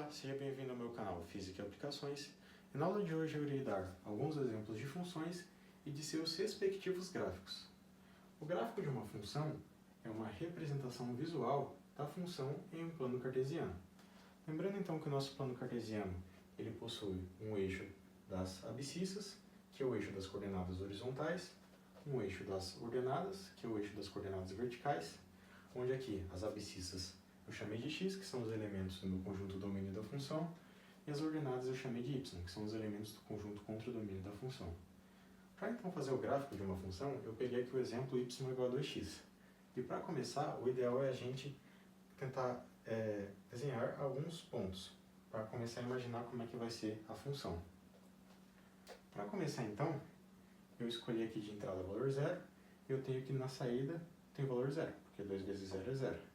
Olá, seja bem-vindo ao meu canal Física e Aplicações. E na aula de hoje eu irei dar alguns exemplos de funções e de seus respectivos gráficos. O gráfico de uma função é uma representação visual da função em um plano cartesiano. Lembrando então que o nosso plano cartesiano ele possui um eixo das abscissas, que é o eixo das coordenadas horizontais, um eixo das ordenadas, que é o eixo das coordenadas verticais, onde aqui as abscissas eu chamei de x, que são os elementos do meu conjunto domínio da função, e as ordenadas eu chamei de y, que são os elementos do conjunto contra o domínio da função. Para então fazer o gráfico de uma função, eu peguei aqui o exemplo y igual a 2x. E para começar, o ideal é a gente tentar desenhar alguns pontos, para começar a imaginar como é que vai ser a função. Para começar então, eu escolhi aqui de entrada o valor 0, e eu tenho que na saída tem o valor 0, porque 2 vezes 0 é 0.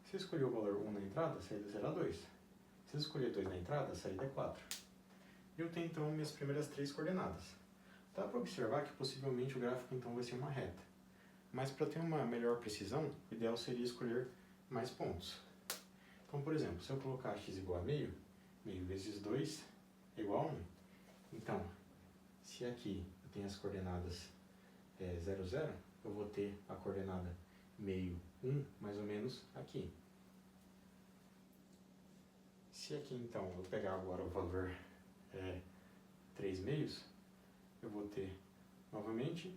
Se eu escolher o valor 1 na entrada, a saída será 2. Se eu escolher 2 na entrada, a saída é 4. E eu tenho então minhas primeiras 3 coordenadas. Dá para observar que possivelmente o gráfico então vai ser uma reta. Mas para ter uma melhor precisão, o ideal seria escolher mais pontos. Então, por exemplo, se eu colocar x igual a meio, meio vezes 2 é igual a 1. Então, se aqui eu tenho as coordenadas 0, 0, eu vou ter a coordenada meio 1, mais ou menos aqui. Se aqui então eu pegar agora o valor 3 meios, eu vou ter novamente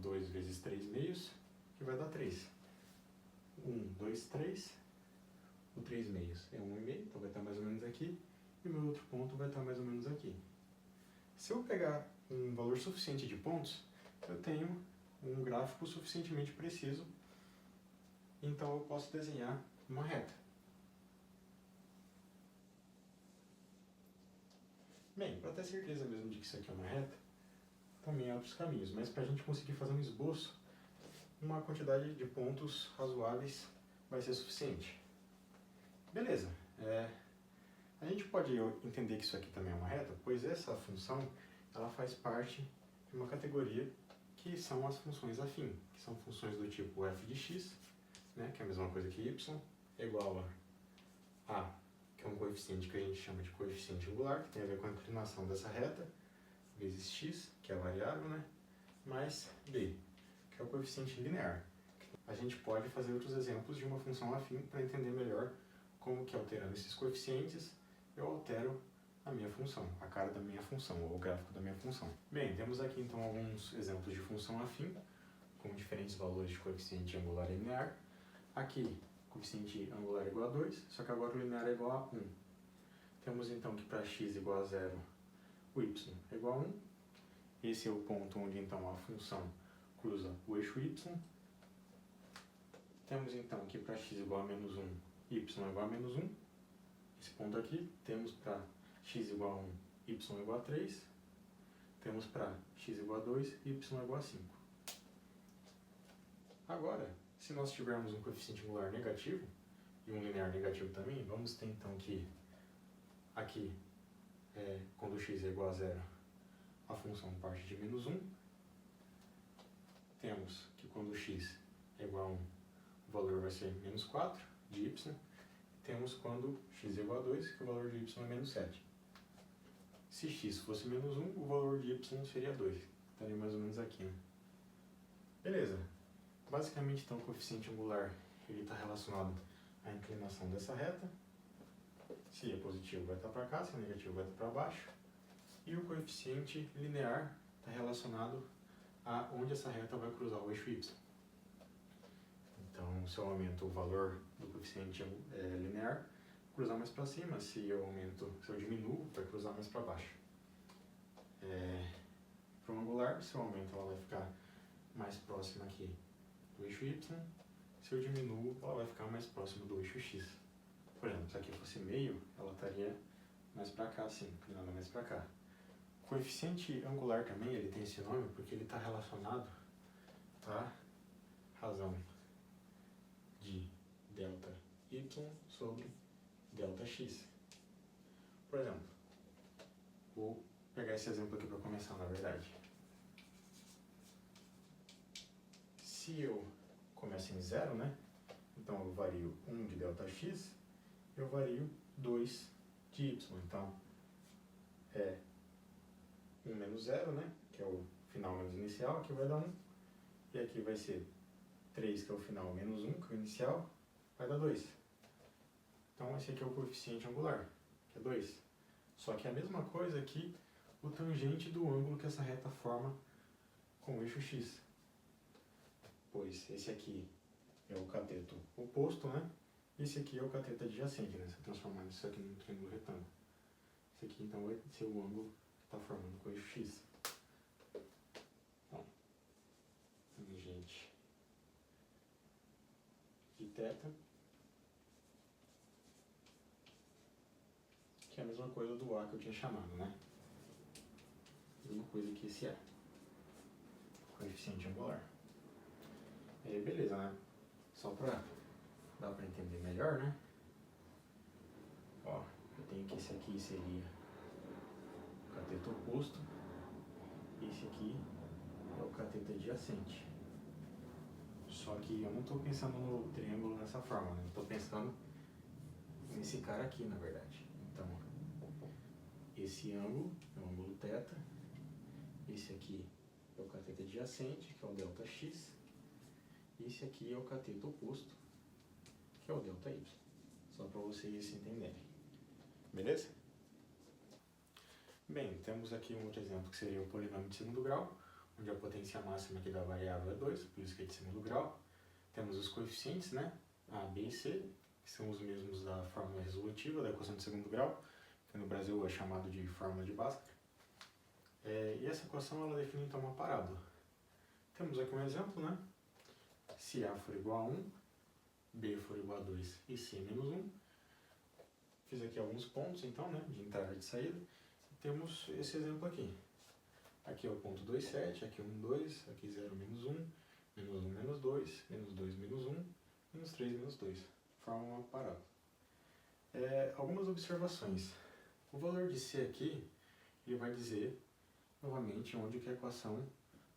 2 vezes 3 meios, que vai dar 3. 1, 2, 3. O 3 meios é 1,5, então vai estar mais ou menos aqui. E o meu outro ponto vai estar mais ou menos aqui. Se eu pegar um valor suficiente de pontos, eu tenho um gráfico suficientemente preciso, então eu posso desenhar uma reta. Bem, para ter certeza mesmo de que isso aqui é uma reta, também há outros caminhos, mas para a gente conseguir fazer um esboço, uma quantidade de pontos razoáveis vai ser suficiente. Beleza, a gente pode entender que isso aqui também é uma reta, pois essa função ela faz parte de uma categoria que são as funções afim, que são funções do tipo f de x, né, que é a mesma coisa que y, é igual a, que é um coeficiente que a gente chama de coeficiente angular, que tem a ver com a inclinação dessa reta, vezes x, que é a variável, né, mais b, que é o coeficiente linear. A gente pode fazer outros exemplos de uma função afim para entender melhor como que alterando esses coeficientes eu altero a minha função, a cara da minha função, ou o gráfico da minha função. Bem, temos aqui então alguns exemplos de função afim, com diferentes valores de coeficiente angular e linear. Aqui, coeficiente angular é igual a 2, só que agora o linear é igual a 1. Temos então que para x igual a 0, o y é igual a 1. Esse é o ponto onde então a função cruza o eixo y. Temos então que para x igual a menos 1, y é igual a menos 1. Esse ponto aqui, temos para x igual a 1, y igual a 3. Temos para x igual a 2, y igual a 5. Agora, se nós tivermos um coeficiente angular negativo e um linear negativo também, vamos ter então que aqui, quando x é igual a 0, a função parte de menos 1. Temos que quando x é igual a 1, o valor vai ser menos 4 de y. Temos quando x é igual a 2, que o valor de y é menos 7. Se x fosse menos 1, o valor de y seria 2. Estaria mais ou menos aqui, né? Beleza. Basicamente, então, o coeficiente angular está relacionado à inclinação dessa reta. Se é positivo, vai estar para cá, se é negativo, vai estar para baixo. E o coeficiente linear está relacionado a onde essa reta vai cruzar o eixo y. Então, se eu aumento o valor do coeficiente linear, cruzar mais para cima. Se eu diminuo, vai cruzar mais para baixo. Para o angular, se eu aumento, ela vai ficar mais próxima aqui do eixo y. Se eu diminuo, ela vai ficar mais próxima do eixo x. Por exemplo, se aqui fosse meio, ela estaria mais para cá, assim, inclinada mais para cá. O coeficiente angular também, ele tem esse nome porque ele está relacionado à razão de delta y sobre delta x. Por exemplo, vou pegar esse exemplo aqui para começar, na verdade. Se eu começo em 0, né? Então eu vario 1 de delta x, eu vario 2 de y. Então, é 1 menos 0, né? Que é o final menos inicial, aqui vai dar 1. E aqui vai ser 3, que é o final, menos 1, que é o inicial, vai dar 2. Então, esse aqui é o coeficiente angular, que é 2. Só que é a mesma coisa aqui, o tangente do ângulo que essa reta forma com o eixo x. Pois esse aqui é o cateto oposto, né? Esse aqui é o cateto adjacente, né? Se transformando isso aqui num triângulo retângulo. Esse aqui, então, vai ser o ângulo que está formando com o eixo x. Então, tangente de θ, que é a mesma coisa do A que eu tinha chamado, né? Mesma coisa que esse A. Coeficiente angular. E aí, beleza, né? Só pra dar pra entender melhor, né? Ó, eu tenho que esse aqui seria o cateto oposto. Esse aqui é o cateto adjacente. Só que eu não estou pensando no triângulo dessa forma, né? Estou pensando nesse cara aqui, na verdade. Então, esse ângulo é o ângulo θ. Esse aqui é o cateto adjacente, que é o ΔX. E esse aqui é o cateto oposto, que é o ΔY. Só para vocês se entenderem. Beleza? Bem, temos aqui um outro exemplo que seria o polinômio de segundo grau, onde a potência máxima aqui da variável é 2, por isso que é de segundo grau. Temos os coeficientes, né? A, B e C, que são os mesmos da fórmula resolutiva da equação de segundo grau, que no Brasil é chamado de fórmula de Bhaskara. E essa equação ela define então uma parábola. Temos aqui um exemplo, né? Se A for igual a 1, B for igual a 2 e C menos 1. Fiz aqui alguns pontos, então, né? De entrada e de saída. E temos esse exemplo aqui. Aqui é o ponto 2, 7, aqui 1, 2, aqui 0, menos 1, menos 1, menos 2, menos 2, menos 1, menos 3, menos 2. Forma uma parábola. Algumas observações. O valor de C aqui, ele vai dizer, novamente, onde que a equação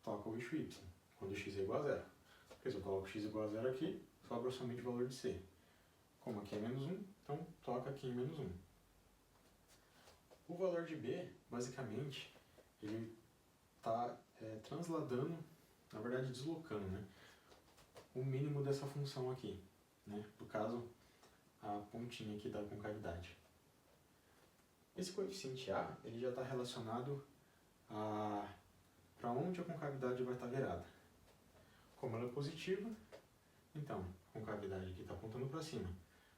toca o eixo y, quando x é igual a 0. Porque se eu coloco x igual a 0 aqui, sobra somente o valor de C. Como aqui é menos 1, então toca aqui em menos 1. O valor de B, basicamente, ele está transladando, na verdade deslocando, né, o mínimo dessa função aqui, né, no caso, a pontinha aqui da concavidade. Esse coeficiente A, ele já está relacionado para onde a concavidade vai estar virada. Como ela é positiva, então a concavidade aqui está apontando para cima.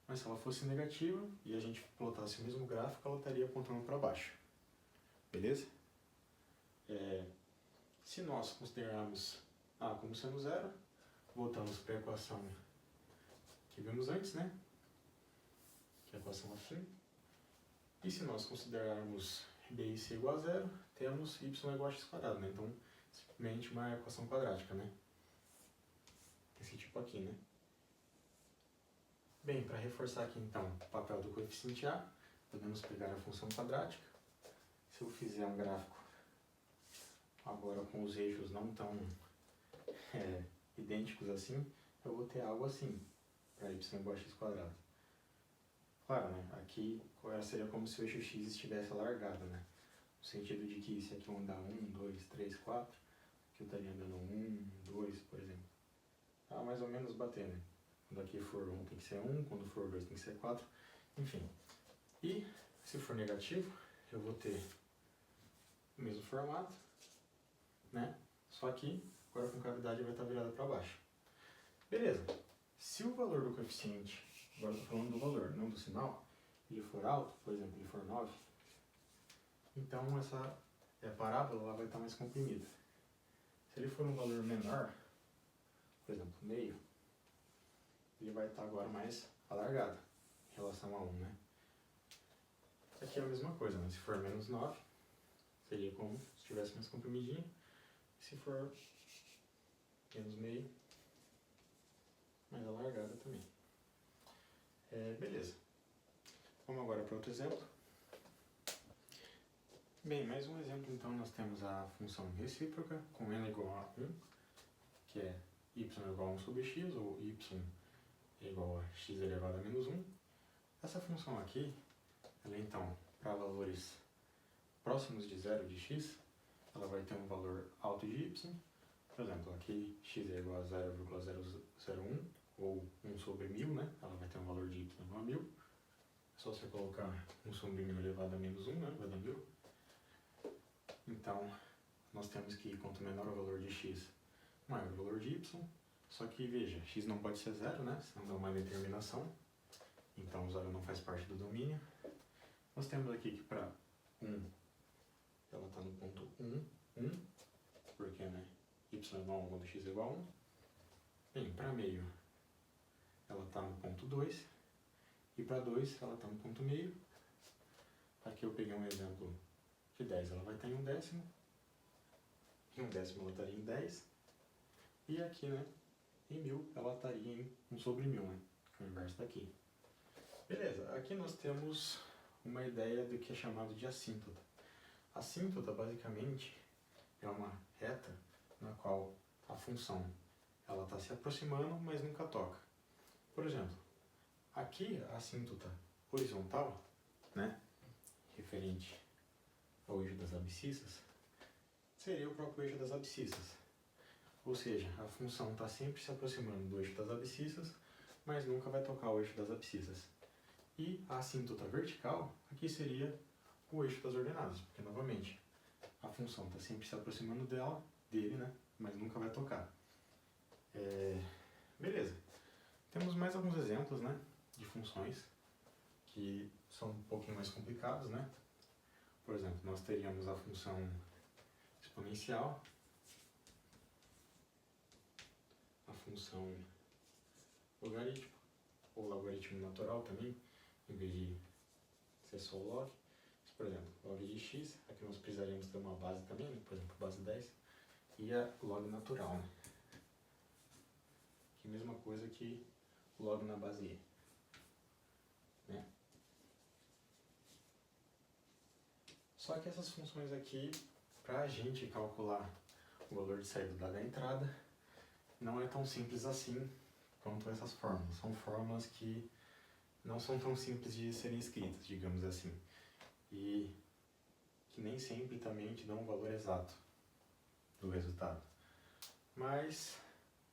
Mas se ela fosse negativa e a gente plotasse o mesmo gráfico, ela estaria apontando para baixo. Beleza? Se nós considerarmos A como sendo zero, voltamos para a equação que vimos antes, né? Que é a equação assim. E se nós considerarmos B e C igual a zero, temos y igual a x quadrado, né? Então, simplesmente uma equação quadrática, né? Esse tipo aqui, né? Bem, para reforçar aqui então o papel do coeficiente A, podemos pegar a função quadrática. Se eu fizer um gráfico agora com os eixos não tão idênticos assim, eu vou ter algo assim, para y igual a x quadrado. Claro, né? Aqui seria como se o eixo x estivesse alargado, né? No sentido de que se aqui eu andar 1, 2, 3, 4, aqui eu estaria andando 1, 2, por exemplo. Tá mais ou menos batendo. Quando aqui for 1 tem que ser 1, quando for 2 tem que ser 4, enfim. E se for negativo, eu vou ter o mesmo formato, né? Só que agora a concavidade vai estar virada para baixo. Beleza. Se o valor do coeficiente, agora eu estou falando do valor, não do sinal, ele for alto, por exemplo, ele for 9, então essa parábola ela vai estar mais comprimida. Se ele for um valor menor, por exemplo, meio, ele vai estar agora mais alargado em relação a 1, né? Aqui é a mesma coisa, né? Se for menos 9, seria como se estivesse mais comprimidinho. Se for menos meio, mais alargada também. Beleza. Vamos agora para outro exemplo. Bem, mais um exemplo, então, nós temos a função recíproca com n igual a 1, que é y igual a 1 sobre x, ou y é igual a x elevado a menos 1. Essa função aqui, ela então, para valores próximos de zero de x, ela vai ter um valor alto de y. Por exemplo, aqui x é igual a 0,001 ou 1 sobre 1000, né? Ela vai ter um valor de y igual a 1000. É só você colocar 1 sobre 1000 elevado a menos 1, né? Vai dar 1000. Então, nós temos que quanto menor o valor de x, maior o valor de y. Só que, veja, x não pode ser zero, né? Senão dá uma indeterminação. Então, o zero não faz parte do domínio. Nós temos aqui que para 1, ela está no ponto 1, porque, né? Y é igual a 1 quando x é igual a 1. Bem, para meio, ela está no ponto 2. E para 2, ela está no ponto meio. Aqui eu peguei um exemplo de 10, ela vai estar em 1/10. Em 1/10 ela estaria em 10. E aqui, né? Em 1000, ela estaria em 1 sobre 1000, né? Que é o inverso daqui. Beleza, aqui nós temos uma ideia do que é chamado de assíntota. Assíntota, basicamente, é uma reta na qual a função ela está se aproximando, mas nunca toca. Por exemplo, aqui a assíntota horizontal, né, referente ao eixo das abscissas, seria o próprio eixo das abscissas. Ou seja, a função está sempre se aproximando do eixo das abscissas, mas nunca vai tocar o eixo das abscissas. E a assíntota vertical, aqui seria o eixo das ordenadas, porque novamente a função está sempre se aproximando dele, né? Mas nunca vai tocar. Beleza. Temos mais alguns exemplos, né, de funções que são um pouquinho mais complicados, né? Por exemplo, nós teríamos a função exponencial, a função logarítmica, ou logaritmo natural também, em vez de ser só log. Por exemplo, log de x, aqui nós precisaríamos ter uma base também, né? Por exemplo, base 10, e a log natural, né? Que é a mesma coisa que log na base e, né? Só que essas funções aqui, para a gente calcular o valor de saída da entrada, não é tão simples assim quanto essas fórmulas. São fórmulas que não são tão simples de serem escritas, digamos assim. E que nem sempre também te dão um valor exato do resultado. Mas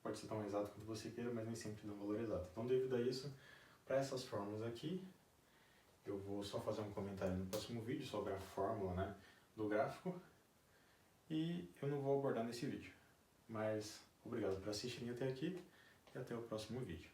pode ser tão exato quanto você queira, mas nem sempre dá um valor exato. Então, devido a isso, para essas fórmulas aqui, eu vou só fazer um comentário no próximo vídeo sobre a fórmula, né, do gráfico. E eu não vou abordar nesse vídeo. Mas obrigado por assistirem até aqui e até o próximo vídeo.